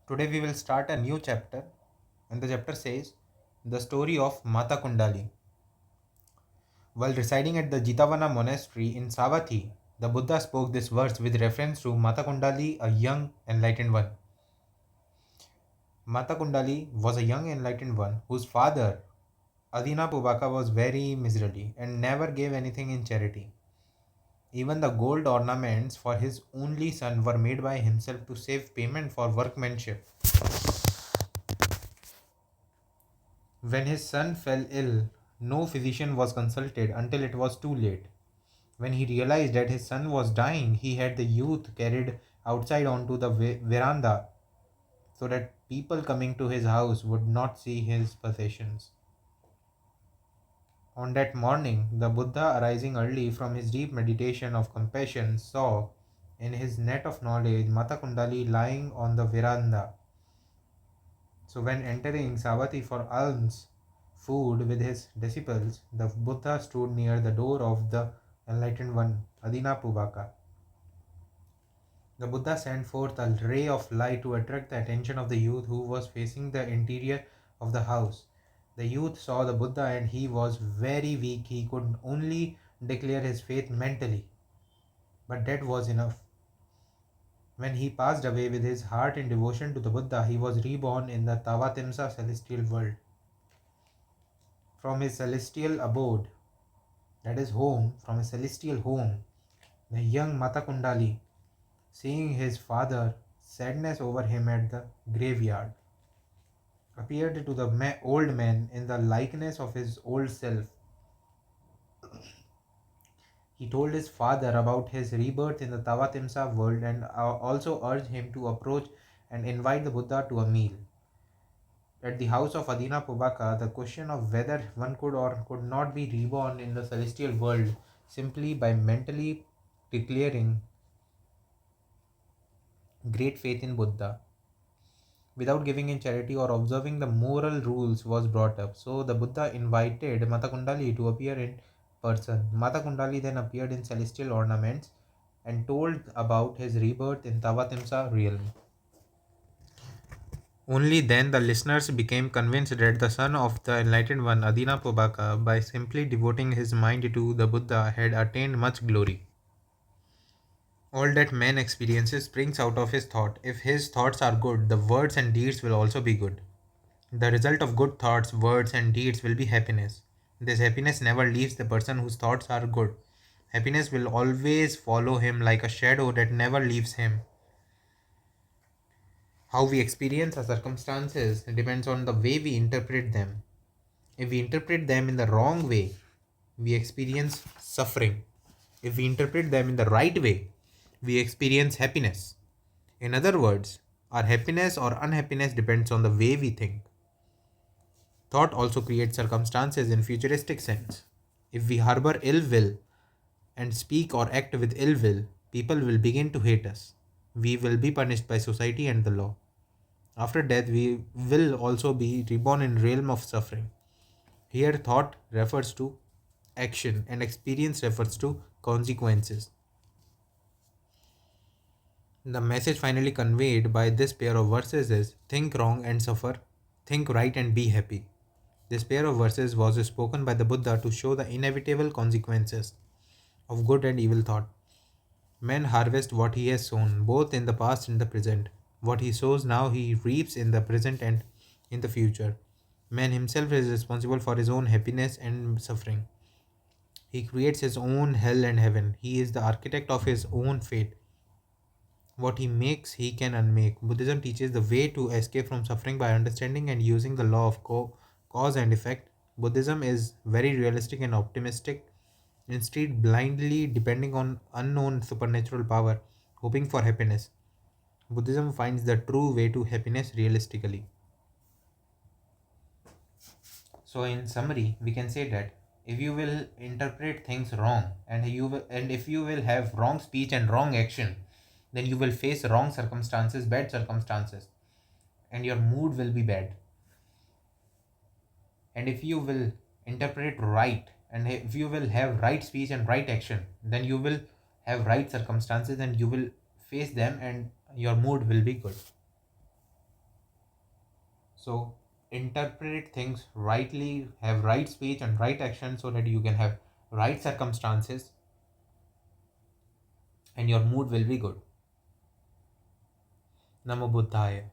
Today we will start a new chapter, and the chapter says the story of Mata Kundali. While residing at the Jitavana monastery in Savatthi, the Buddha spoke this verse with reference to Mata Kundali, a young enlightened one. Mata Kundali was a young enlightened one whose father, Adina Pubaka, was very miserly and never gave anything in charity. Even the gold ornaments for his only son were made by himself to save payment for workmanship. When his son fell ill, no physician was consulted until it was too late. When he realized that his son was dying, he had the youth carried outside onto the veranda so that people coming to his house would not see his possessions. On that morning, the Buddha, arising early from his deep meditation of compassion, saw in his net of knowledge Mata Kundali lying on the veranda. So, when entering Savatthi for alms food with his disciples, the Buddha stood near the door of the enlightened one, Adina Pubaka. The Buddha sent forth a ray of light to attract the attention of the youth who was facing the interior of the house. The youth saw the Buddha and he was very weak. He could only declare his faith mentally, but that was enough. When he passed away with his heart in devotion to the Buddha, he was reborn in the Tavatimsa celestial world. From his celestial abode, that is home, from his celestial home, the young Mata Kundali, seeing his father, sadness over him at the graveyard, appeared to the old man in the likeness of his old self. He told his father about his rebirth in the Tavatimsa world and also urged him to approach and invite the Buddha to a meal. At the house of Adina Pubaka, the question of whether one could or could not be reborn in the celestial world simply by mentally declaring great faith in Buddha without giving in charity or observing the moral rules was brought up. So the Buddha invited Mata Kundali to appear in person. Mata Kundali then appeared in celestial ornaments and told about his rebirth in Tavatimsa realm. Only then the listeners became convinced that the son of the enlightened one, Adina Pubaka, by simply devoting his mind to the Buddha, had attained much glory. All that man experiences springs out of his thought. If his thoughts are good, the words and deeds will also be good. The result of good thoughts, words, and deeds will be happiness. This happiness never leaves the person whose thoughts are good. Happiness will always follow him like a shadow that never leaves him. How we experience our circumstances depends on the way we interpret them. If we interpret them in the wrong way, we experience suffering. If we interpret them in the right way, we experience happiness. In other words, our happiness or unhappiness depends on the way we think. Thought also creates circumstances in futuristic sense. If we harbor ill will and speak or act with ill will, people will begin to hate us. We will be punished by society and the law. After death, we will also be reborn in realm of suffering. Here, thought refers to action and experience refers to consequences. The message finally conveyed by this pair of verses is think wrong and suffer, think right and be happy. This pair of verses was spoken by the Buddha to show the inevitable consequences of good and evil thought. Man harvests what he has sown, both in the past and the present. What he sows now, he reaps in the present and in the future. Man himself is responsible for his own happiness and suffering. He creates his own hell and heaven. He is the architect of his own fate. What he makes, he can unmake. Buddhism teaches the way to escape from suffering by understanding and using the law of cause and effect. Buddhism is very realistic and optimistic, instead, blindly depending on unknown supernatural power, hoping for happiness. Buddhism finds the true way to happiness realistically. So, in summary, we can say that if you will interpret things wrong and if you will have wrong speech and wrong action, then you will face wrong circumstances, bad circumstances, and your mood will be bad. And if you will interpret right and if you will have right speech and right action, then you will have right circumstances and you will face them and your mood will be good. So interpret things rightly, have right speech and right action so that you can have right circumstances and your mood will be good. Namo Buddhaya.